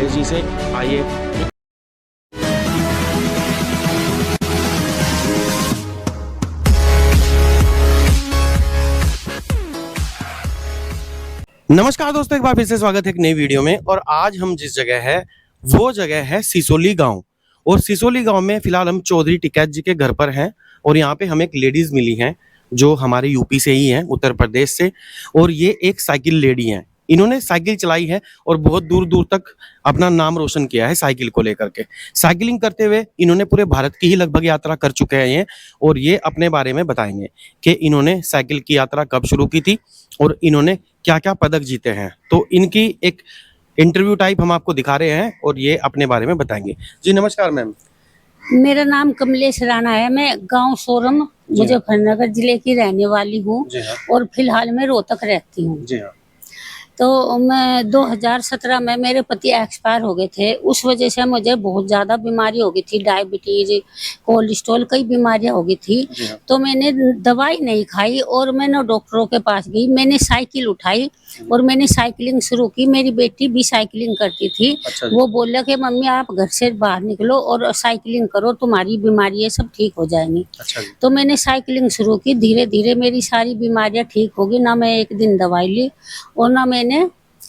कमलेश जी से। आइए। नमस्कार दोस्तों, एक बार फिर से स्वागत है एक नई वीडियो में। और आज हम जिस जगह है वो जगह है सिसोली गांव। और सिसोली गांव में फिलहाल हम चौधरी टिकैत जी के घर पर हैं। और यहाँ पे हमें एक लेडीज मिली हैं जो हमारे यूपी से ही हैं, उत्तर प्रदेश से। और ये एक साइकिल लेडी हैं। इन्होंने साइकिल चलाई है और बहुत दूर दूर तक अपना नाम रोशन किया है साइकिल को लेकर के। साइकिलिंग करते हुए इन्होंने पूरे भारत की ही लगभग यात्रा कर चुके हैं ये। और ये अपने बारे में बताएंगे कि इन्होंने साइकिल की यात्रा कब शुरू की थी और इन्होंने क्या क्या पदक जीते हैं। तो इनकी एक इंटरव्यू टाइप हम आपको दिखा रहे हैं और ये अपने बारे में बताएंगे। जी नमस्कार मैम। मेरा नाम कमलेश राणा है। मैं गांव सोरम मुजफ्फरनगर जिले की रहने वाली हूँ और फिलहाल मैं रोहतक रहती हूँ। जी हाँ। तो मैं 2017 में मेरे पति एक्सपायर हो गए थे। उस वजह से मुझे बहुत ज़्यादा बीमारी हो गई थी, डायबिटीज, कोलेस्ट्रॉल, कई बीमारियां हो गई थी। तो मैंने दवाई नहीं खाई और मैंने डॉक्टरों के पास गई। मैंने साइकिल उठाई और मैंने साइकिलिंग शुरू की। मेरी बेटी भी साइकिलिंग करती थी। वो बोला कि मम्मी आप घर से बाहर निकलो और साइकिलिंग करो, तुम्हारी बीमारियां सब ठीक हो जाएंगी। तो मैंने साइकिलिंग शुरू की। धीरे धीरे मेरी सारी बीमारियां ठीक हो गई। ना मैं एक दिन दवाई ली और ना मैंने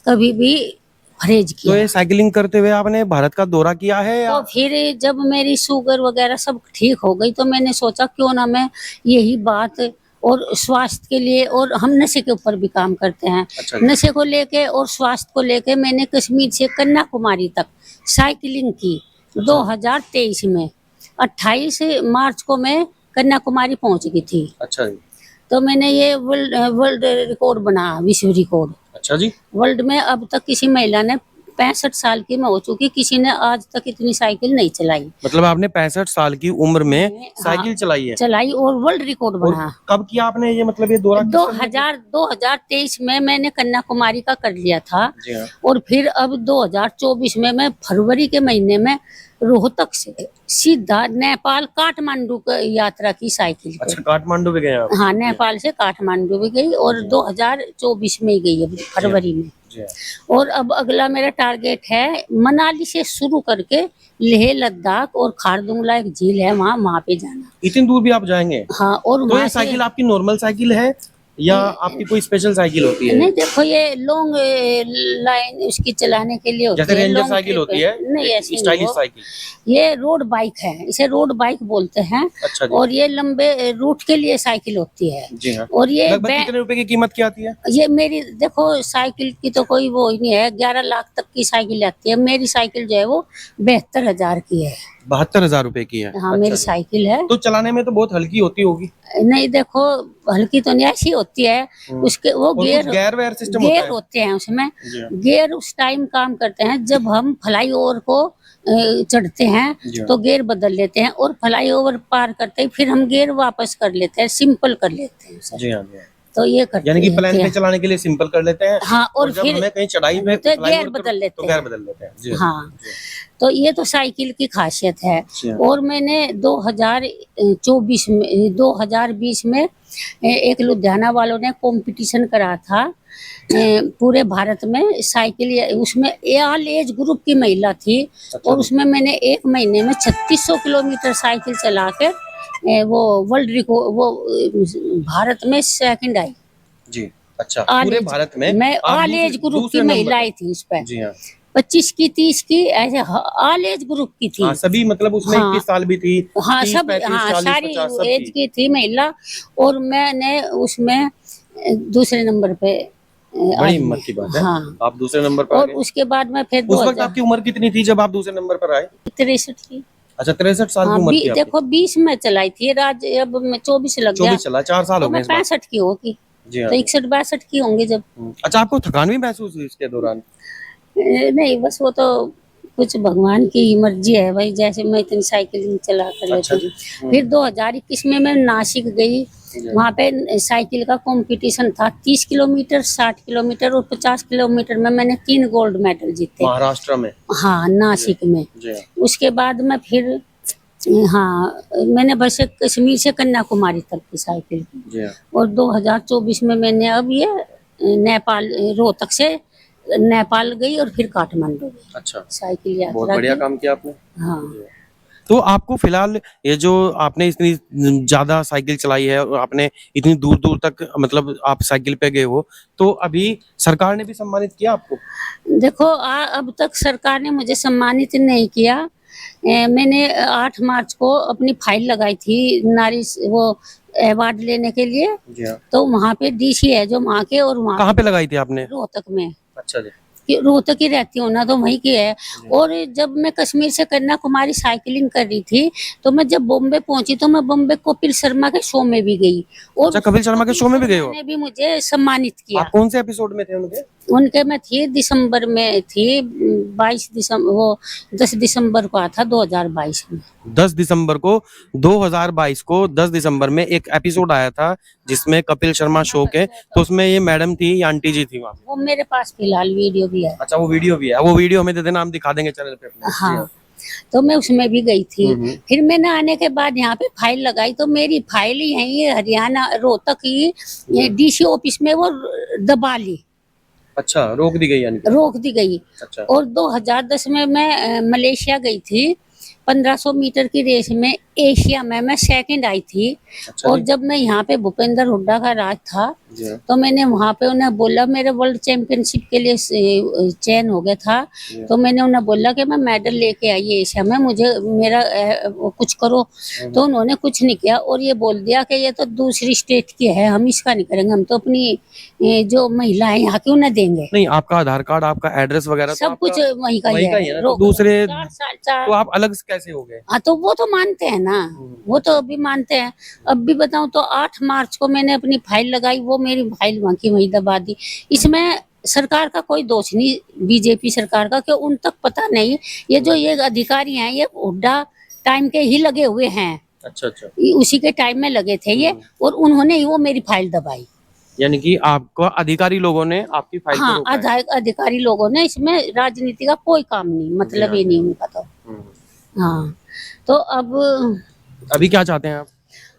कभी भी परहेज किया। तो ये साइकिलिंग करते हुए आपने भारत का दौरा किया है या? तो फिर जब मेरी शुगर वगैरह सब ठीक हो गई तो मैंने सोचा क्यों ना मैं यही बात और स्वास्थ्य के लिए, और हम नशे के ऊपर भी काम करते हैं। नशे को लेके और स्वास्थ्य को लेके मैंने कश्मीर से कन्याकुमारी तक साइकिलिंग की। 2023 में 28 मार्च को मैं कन्याकुमारी पहुंच गई थी। अच्छा जी। तो मैंने ये वर्ल्ड रिकॉर्ड बना, विश्व रिकॉर्ड। अच्छा जी। वर्ल्ड में अब तक किसी महिला ने 65 साल की मैं हो चुकी, किसी ने आज तक इतनी साइकिल नहीं चलाई। मतलब आपने 65 साल की उम्र में साइकिल चलाई है? चलाई और वर्ल्ड रिकॉर्ड बना। कब किया आपने ये, मतलब ये दौरा? 2023 में मैंने कन्याकुमारी का कर लिया था। और फिर अब 2024 में मैं फरवरी के महीने में रोहतक से सीधा नेपाल काठमांडू की यात्रा की साइकिल। अच्छा, काठमांडू भी गए आप? हाँ, नेपाल से काठमांडू भी गई और 2024 में गई अभी फरवरी में। और अब अगला मेरा टारगेट है मनाली से शुरू करके लेह लद्दाख और खारदुंगला एक झील है वहाँ पे जाना। इतनी दूर भी आप जाएंगे? हाँ। और तो ये साइकिल आपकी नॉर्मल साइकिल है या आपकी कोई स्पेशल साइकिल होती है? नहीं, देखो ये लॉन्ग लाइन उसकी चलाने के लिए होती है। जैसे रेंजर साइकिल होती है? नहीं, ऐसी स्टाइलिश साइकिल। ये रोड बाइक है, इसे रोड बाइक बोलते हैं। अच्छा जी। और ये लंबे रूट के लिए साइकिल होती है। जी हाँ। और ये कितने रुपए की कीमत की आती है? ये मेरी देखो साइकिल की तो कोई वो ही नहीं है, 11 लाख तक की साइकिल आती है। मेरी साइकिल जो है वो 72,000 की है। 72,000 रुपए की है? हाँ। अच्छा, मेरी साइकिल है। तो चलाने में तो बहुत हल्की होती होगी? नहीं, देखो हल्की तो नहीं, ऐसी होती है। उसके वो गेयर वेयर सिस्टम होते हैं उसमें। गेयर उस टाइम काम करते हैं जब हम फ्लाईओवर को चढ़ते हैं तो गेयर बदल लेते हैं और फ्लाईओवर पार करते ही फिर हम गेयर वापस कर लेते हैं, सिंपल कर लेते हैं। जी हाँ। तो ये करते हैं, यानी कि प्लेन पे चलाने के लिए सिंपल कर लेते हैं। हाँ। और जब फिर हमें कहीं चढ़ाई में तो गेयर बदल लेते हैं। जी हाँ। तो ये तो साइकिल की खासियत है। और मैंने 2020 में एक लुधियाना वालों ने कंपटीशन करा था पूरे भारत में साइकिल। उसमें ऑल एज ग्रुप की महिला थी। और उसमें मैंने एक महीने में 3600 किलोमीटर साइकिल चला के वो वर्ल्ड रिकॉर्ड, वो भारत में सेकंड आई। जी। अच्छा, पूरे भारत में मैं ऑल एज ग्रुप की महिला आई थी उस पर। जी हाँ। 25 की, 30 की, ऐसे ऑल एज ग्रुप की थी। हाँ, सभी, मतलब उसमें 21 साल भी थी। हाँ, सब। हाँ, सारी एज की थी महिला। और मैंने उसमें दूसरे नंबर पे। बड़ी हिम्मत की बात है। हाँ। आप दूसरे नंबर पर। और उसके बाद में फिर उस वक्त आपकी उम्र कितनी थी जब आप दूसरे नंबर पर आए? 63 की। अच्छा, 63 साल की उम्र थी आपकी। देखो 20 में चलाई थी, अब मैं 24 लग गया। 24 चला, 4 साल हो गए। 65 की होगी। तो 61-62 की होंगे जब। अच्छा, आपको थकान भी महसूस हुई इसके दौरान? नहीं, बस वो तो कुछ भगवान की मर्जी है भाई, जैसे मैं इतनी साइकिलिंग चला कर लेती हूँ। फिर 2021 में मैं नासिक गई। वहाँ पे साइकिल का कंपटीशन था। 30 किलोमीटर, 60 किलोमीटर और 50 किलोमीटर में मैंने 3 गोल्ड मेडल जीते। महाराष्ट्र में? हाँ, नासिक में। उसके बाद में फिर हाँ, मैंने बस कश्मीर से कन्याकुमारी तक की साइकिल की। और 2024 में मैंने अब ये नेपाल रोहतक से नेपाल गई और फिर काठमांडू गई अच्छा, साइकिल बहुत यात्रा बढ़िया की। काम किया आपने। हाँ। तो आपको फिलहाल ये जो आपने इतनी ज्यादा साइकिल चलाई है और आपने इतनी दूर दूर तक मतलब आप साइकिल पे गए हो, तो अभी सरकार ने भी सम्मानित किया आपको? देखो अब तक सरकार ने मुझे सम्मानित नहीं किया। मैंने 8 मार्च को अपनी फाइल लगाई थी वो अवार्ड लेने के लिए। जी हाँ। तो वहाँ पे डीसी है जो वहाँ के, और वहाँ कहाँ पे लगाई थी आपने? रोहतक में, अच्छा जी। कि रोहतक ही रहती हूँ ना, तो वहीं की है। जी। और जब मैं कश्मीर से कन्याकुमारी साइकिलिंग कर रही थी, तो मैं जब बॉम्बे पहुंची तो मैं बॉम्बे कपिल शर्मा के शो में भी गई, और अच्छा, कपिल शर्मा के शो में भी गए हो? ने भी मुझे सम्मानित किया। आप कौन से एपिसोड में थे उनके? उनके मैं थी दिसंबर में थी, 22 दिसंबर, वो 10 दिसंबर को आया था 2022 में। 10 दिसंबर को 2022 को 10 दिसंबर में एक एपिसोड आया था जिसमें कपिल शर्मा शो के, तो उसमें ये मैडम थी, ये आंटी जी थी वहाँ। वो मेरे पास फिलहाल वीडियो भी है। अच्छा, वो वीडियो भी है, वो वीडियो हमें दे देना, हम दिखा देंगे चैनल पे अपने। जी हाँ, तो मैं उसमें भी गई थी। फिर मैंने आने के बाद यहाँ पे फाइल लगाई, तो मेरी फाइल यहीं हरियाणा रोहतक की डीसी ऑफिस में वो दबा ली, अच्छा, रोक दी गई यानी कि? रोक दी गई। अच्छा। और 2010 में मैं मलेशिया गई थी, 1500 मीटर की रेस में एशिया में मैं सेकंड आई थी। अच्छा और जी। जब मैं यहाँ पे भूपेंद्र हुड्डा का राज था, जी हाँ। तो मैंने वहाँ पे उन्हें बोला, मेरे वर्ल्ड चैंपियनशिप के लिए चयन हो गया था, जी। तो मैंने उन्हें बोला कि मैं मेडल लेके आई एशिया में, मुझे मेरा वो कुछ करो। तो उन्होंने कुछ नहीं किया और ये बोल दिया कि ये तो दूसरी स्टेट की है, हम इसका नहीं करेंगे, हम तो अपनी जो महिला है यहाँ की उन्हें देंगे। नहीं, आपका आधार कार्ड, आपका एड्रेस वगैरह तो सब कुछ आपका वहीं का वहीं ही का ही है। है ना, तो दूसरे 4 साल तो आप अलग कैसे हो गए? हाँ, तो वो तो मानते हैं ना, वो तो अभी मानते हैं। अब भी बताऊं तो 8 मार्च को मैंने अपनी फाइल लगाई, वो मेरी फाइल वहाँ की वहीं दबा दी। इसमें सरकार का कोई दोष नहीं, बीजेपी सरकार का, कि उन तक पता नहीं। ये जो ये अधिकारी हैं, ये हुड्डा टाइम के ही लगे हुए हैं, अच्छा अच्छा। उसी के टाइम में लगे थे ये, और उन्होंने ही वो मेरी फाइल दबाई। यानी कि आपको अधिकारी लोगों ने आपकी फाइल को हाँ, रोका है। अधिकारी लोगों ने, इसमें राजनीति का कोई काम नहीं, मतलब ही नहीं उनका तो। हाँ, तो अभी क्या चाहते हैं आप?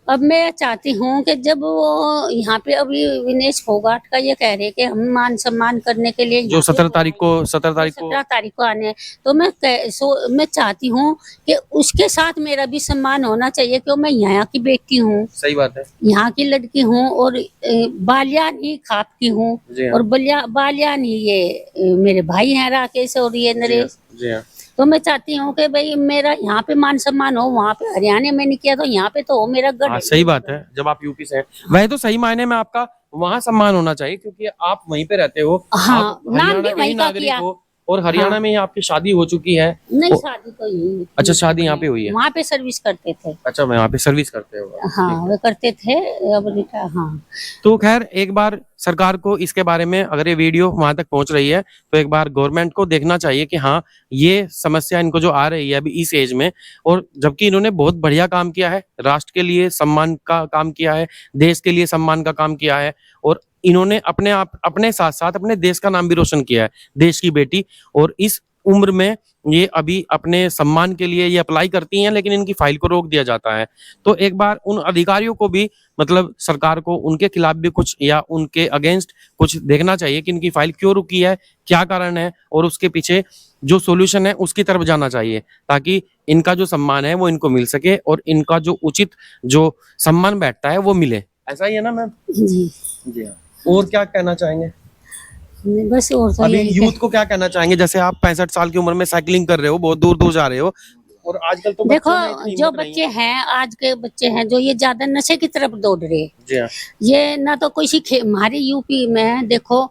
अब मैं चाहती हूँ कि जब वो यहाँ पे अभी विनेश फोगाट का ये कह रहे हैं कि हम मान सम्मान करने के लिए जो 17 तारीख को 17 तारीख को आने हैं, तो मैं चाहती हूँ कि उसके साथ मेरा भी सम्मान होना चाहिए, क्यों मैं यहाँ की बेटी हूँ, सही बात है। यहाँ की लड़की हूँ, और बालियान ही खाप की हूँ। जी हाँ। और बालियान ही ये मेरे भाई हैं राकेश और ये नरेश। जी हाँ। तो मैं चाहती हूँ कि भाई मेरा यहाँ पे मान सम्मान हो, वहाँ पे हरियाणा में नहीं किया तो यहाँ पे तो हो, मेरा गढ़ हाँ, है। सही बात है, जब आप यूपी से हैं वह तो सही मायने में आपका वहाँ सम्मान होना चाहिए, क्योंकि आप वहीं पे रहते हो। हाँ, आप नाम हरियाणा भी के ही वहीं का नागरिक किया। हो, और हरियाणा हाँ। में ही आपकी शादी हो चुकी है। नहीं, शादी तो यही। अच्छा, शादी यहाँ पे हुई है। वहाँ पे सर्विस करते थे। अच्छा, मैं यहाँ पे सर्विस करते हो। हाँ, वो करते थे। अब हाँ। तो खैर, एक बार सरकार को इसके बारे में, अगर ये वीडियो वहां तक पहुंच रही है, तो एक बार गवर्नमेंट को देखना चाहिए कि हाँ, ये समस्या इनको जो आ रही है अभी इस एज में, और जबकि इन्होंने बहुत बढ़िया काम किया है, राष्ट्र के लिए सम्मान का काम किया है, देश के लिए सम्मान का काम किया है, और इन्होंने अपने साथ साथ अपने देश का नाम भी रोशन किया है, देश की बेटी। और इस उम्र में ये अभी अपने सम्मान के लिए ये अप्लाई करती हैं, लेकिन इनकी फाइल को रोक दिया जाता है। तो एक बार उन अधिकारियों को भी, मतलब सरकार को, उनके खिलाफ भी कुछ या उनके अगेंस्ट कुछ देखना चाहिए कि इनकी फाइल क्यों रुकी है, क्या कारण है, और उसके पीछे जो सॉल्यूशन है उसकी तरफ जाना चाहिए, ताकि इनका जो सम्मान है वो इनको मिल सके, और इनका जो उचित जो सम्मान बैठता है वो मिले। ऐसा ही है ना मैम? जी जी हाँ। और क्या कहना चाहेंगे बस, और तो अभी यही यूथ को? क्या कहना चाहेंगे, जैसे आप 65 साल की उम्र में साइकिलिंग कर रहे हो, बहुत दूर दूर जा रहे हो, और आजकल तो देखो, बच्चों में इतनी जो हिम्मत नहीं बच्चे हैं, आज के बच्चे हैं जो ये ज्यादा नशे की तरफ दौड़ रहे हैं। जी हाँ। ये ना तो कोई हमारे यूपी में देखो,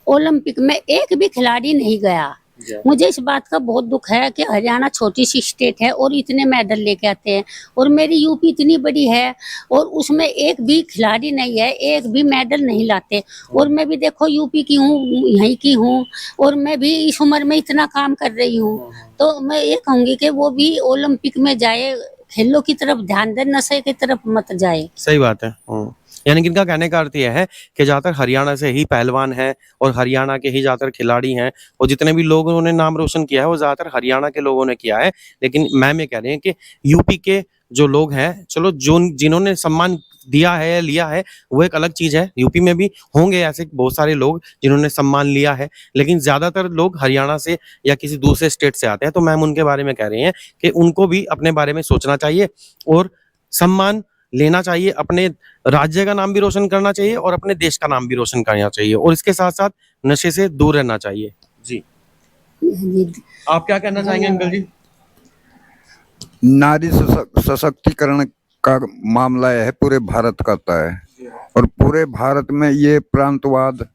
ओलंपिक में एक भी खिलाड़ी नहीं गया। जी हाँ। मुझे इस बात का बहुत दुख है कि हरियाणा छोटी सी स्टेट है और इतने मेडल लेके आते हैं, और मेरी यूपी इतनी बड़ी है और उसमें एक भी खिलाड़ी नहीं है, एक भी मेडल नहीं लाते। और मैं भी देखो यूपी की हूँ, यहीं की हूँ, और मैं भी इस उम्र में इतना काम कर रही हूँ। तो मैं ये कहूँगी कि वो भी ओलंपिक में जाए, खेलों की तरफ ध्यान दे, नशे की तरफ मत जाए। सही बात है। यानी कि इनका कहने का अर्थ यह है कि ज़्यादातर हरियाणा से ही पहलवान हैं और हरियाणा के ही ज़्यादातर खिलाड़ी हैं, और जितने भी लोग उन्होंने नाम रोशन किया है वो ज़्यादातर हरियाणा के लोगों ने किया है। लेकिन मैम ये कह रहे हैं कि यूपी के जो लोग हैं, चलो जो जिन्होंने सम्मान दिया है, लिया है, वो एक अलग चीज़ है। यूपी में भी होंगे ऐसे बहुत सारे लोग जिन्होंने सम्मान लिया है, लेकिन ज़्यादातर लोग हरियाणा से या किसी दूसरे स्टेट से आते हैं। तो मैम उनके बारे में कह रही हैं कि उनको भी अपने बारे में सोचना चाहिए और सम्मान लेना चाहिए, अपने राज्य का नाम भी रोशन करना चाहिए और अपने देश का नाम भी रोशन करना चाहिए, और इसके साथ-साथ नशे से दूर रहना चाहिए। जी, जी, आप क्या कहना चाहेंगे अंकल जी? नारी सशक्तिकरण का मामला यह है पूरे भारत का है, और पूरे भारत में ये प्रांतवाद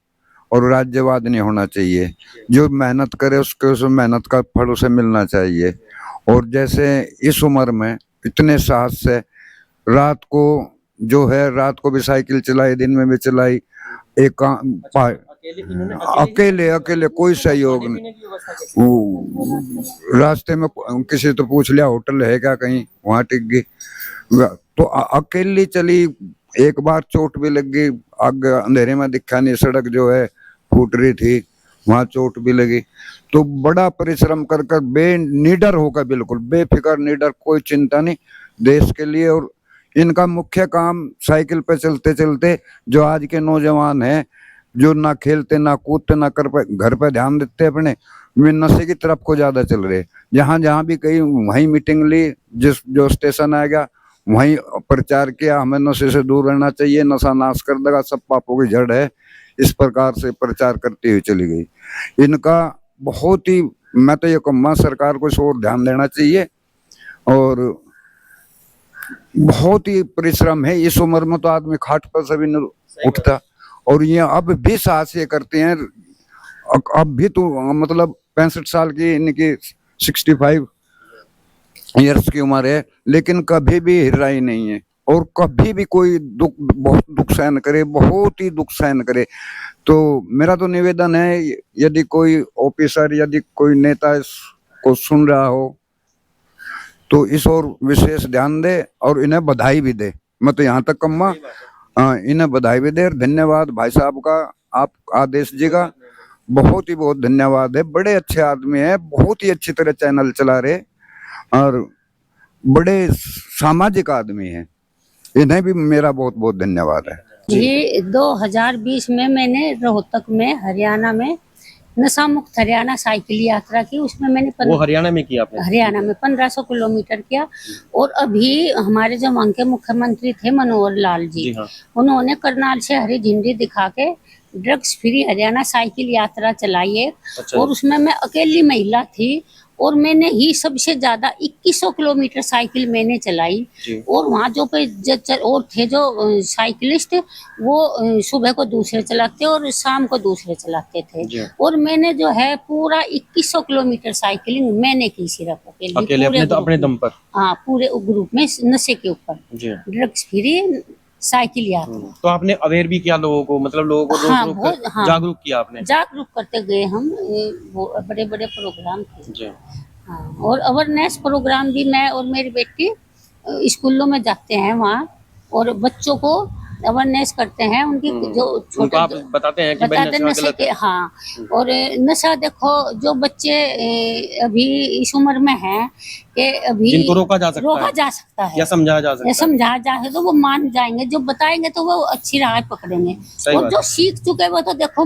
और राज्यवाद नहीं होना चाहिए। जो मेहनत करे उसको उस मेहनत का फल उसे मिलना चाहिए। और जैसे इस उम्र में इतने साहस से रात को जो है, रात को भी साइकिल चलाई, दिन में भी चलाई, एक अकेले अकेले कोई सहयोग नहीं। रास्ते में किसी तो पूछ लिया होटल है क्या कहीं, वहां टिक गई, तो अकेली चली। एक बार चोट भी लग गई, आगे अंधेरे में दिखा नहीं, सड़क जो है फूट रही थी, वहां चोट भी लगी। तो बड़ा परिश्रम कर निडर होकर, बिल्कुल बेफिक्र निडर, कोई चिंता नहीं देश के लिए। और इनका मुख्य काम साइकिल पे चलते चलते जो आज के नौजवान हैं, जो ना खेलते ना कूदते ना घर पे ध्यान देते अपने, वे नशे की तरफ को ज्यादा चल रहे। जहां जहां भी कहीं वहीं मीटिंग ली, जो स्टेशन आ गया वहीं प्रचार किया, हमें नशे से दूर रहना चाहिए, नशा नाश कर देगा, सब पापों की जड़ है, इस प्रकार से प्रचार करती हुई चली गई। इनका बहुत ही, मैं तो ये कहूँगा सरकार को इस ओर ध्यान देना चाहिए। और बहुत ही परिश्रम है, इस उम्र में तो आदमी खाट पर से भी नहीं उठता, और ये अब भी साहस ये करते हैं। अब भी तो मतलब 65 साल की इनकी 65 ईयर्स की उम्र है, लेकिन कभी भी हिर्राई नहीं है, और कभी भी कोई दुख, बहुत दुख सहन करे, बहुत ही दुख सहन करे। तो मेरा तो निवेदन है, यदि कोई ऑफिसर, यदि कोई नेता इसको सुन रहा हो तो इस ओर विशेष ध्यान दे और इन्हें बधाई भी दे। मैं तो यहाँ तक कहूँगा, इन्हें बधाई भी दे। धन्यवाद भाई साहब का, आप आदेश जी का बहुत ही बहुत धन्यवाद है। बड़े अच्छे आदमी है, बहुत ही अच्छी तरह चैनल चला रहे और बड़े सामाजिक आदमी हैं। इन्हें भी मेरा बहुत बहुत धन्यवाद है। जी, 2020 में मैंने रोहतक में, हरियाणा में नशा मुक्त हरियाणा साइकिल यात्रा की। उसमें मैंने वो हरियाणा में किया आपने? हरियाणा में 1500 किलोमीटर किया। और अभी हमारे जो वहाँ के मुख्यमंत्री थे मनोहर लाल जी, हाँ। उन्होंने करनाल से हरी झंडी दिखा के ड्रग्स फ्री हरियाणा साइकिल यात्रा चलाई है। अच्छा। और उसमें मैं अकेली महिला थी और मैंने ही सबसे ज्यादा 2100 किलोमीटर साइकिल मैंने चलाई। और वहाँ जो और थे जो साइकिलिस्ट, वो सुबह को दूसरे चलाते और शाम को दूसरे चलाते थे। और मैंने जो है पूरा 2100 किलोमीटर साइकिलिंग मैंने की, सिर्फ अकेले अपने दम पर। हाँ, पूरे ग्रुप में नशे के ऊपर, ड्रग्स फ्री साइकिल यात्रा। तो आपने अवेयर भी किया लोगों को, मतलब लोगों को जागरूक किया आपने? जागरूक करते गए हम, बड़े बड़े प्रोग्राम थे। हाँ, और अवेयरनेस प्रोग्राम भी मैं और मेरी बेटी स्कूलों में जाते हैं वहाँ, और बच्चों को अवेयरनेस करते हैं, उनकी जो छोटे बताते हैं कि नशे के। हाँ, और नशा देखो, जो बच्चे अभी इस उम्र में हैं कि अभी जिनको रोका जा सकता है या समझाया जा सकता है, तो वो मान जाएंगे। जो बताएंगे तो वो अच्छी राह पकड़ेंगे। और जो सीख चुके वो तो देखो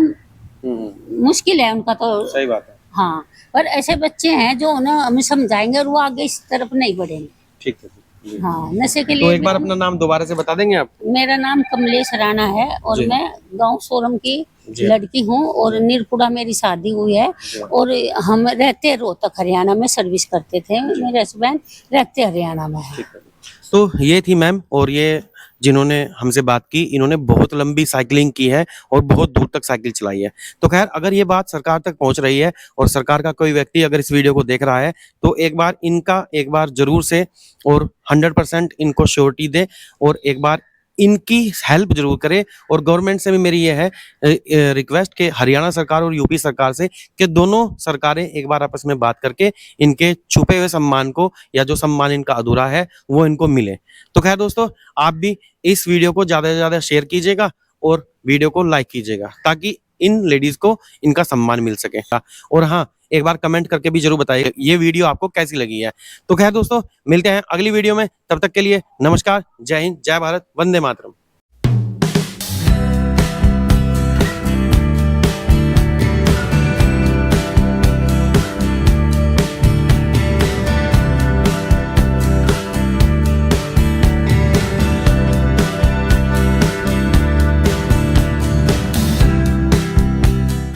मुश्किल है उनका, तो सही बात है। हाँ, पर ऐसे बच्चे हैं जो उन्हें हमें समझाएंगे और वो आगे इस तरफ नहीं बढ़ेंगे। ठीक है। हाँ, नशे के लिए। तो एक बार अपना नाम दोबारा से बता देंगे आप? मेरा नाम कमलेश राणा है और मैं गांव सोरम की लड़की हूँ, और नीरपुरा मेरी शादी हुई है। और हम रहते रोहतक हरियाणा में, सर्विस करते थे, मेरे हस्बैंड रहते हरियाणा में है। तो ये थी मैम, और ये जिन्होंने हमसे बात की, इन्होंने बहुत लंबी साइकिलिंग की है और बहुत दूर तक साइकिल चलाई है। तो खैर, अगर ये बात सरकार तक पहुंच रही है और सरकार का कोई व्यक्ति अगर इस वीडियो को देख रहा है, तो एक बार जरूर से और 100% इनको श्योरिटी दे, और एक बार इनकी हेल्प जरूर करें। और गवर्नमेंट से भी मेरी ये है रिक्वेस्ट कि हरियाणा सरकार और यूपी सरकार से कि दोनों सरकारें एक बार आपस में बात करके इनके छुपे हुए सम्मान को, या जो सम्मान इनका अधूरा है, वो इनको मिले। तो खैर दोस्तों, आप भी इस वीडियो को ज़्यादा से ज़्यादा शेयर कीजिएगा और वीडियो को लाइक कीजिएगा, ताकि इन लेडीज को इनका सम्मान मिल सके। और हाँ, एक बार कमेंट करके भी जरूर बताइए ये वीडियो आपको कैसी लगी है। तो खैर दोस्तों, मिलते हैं अगली वीडियो में, तब तक के लिए नमस्कार, जय हिंद, जय भारत, वंदे मातरम।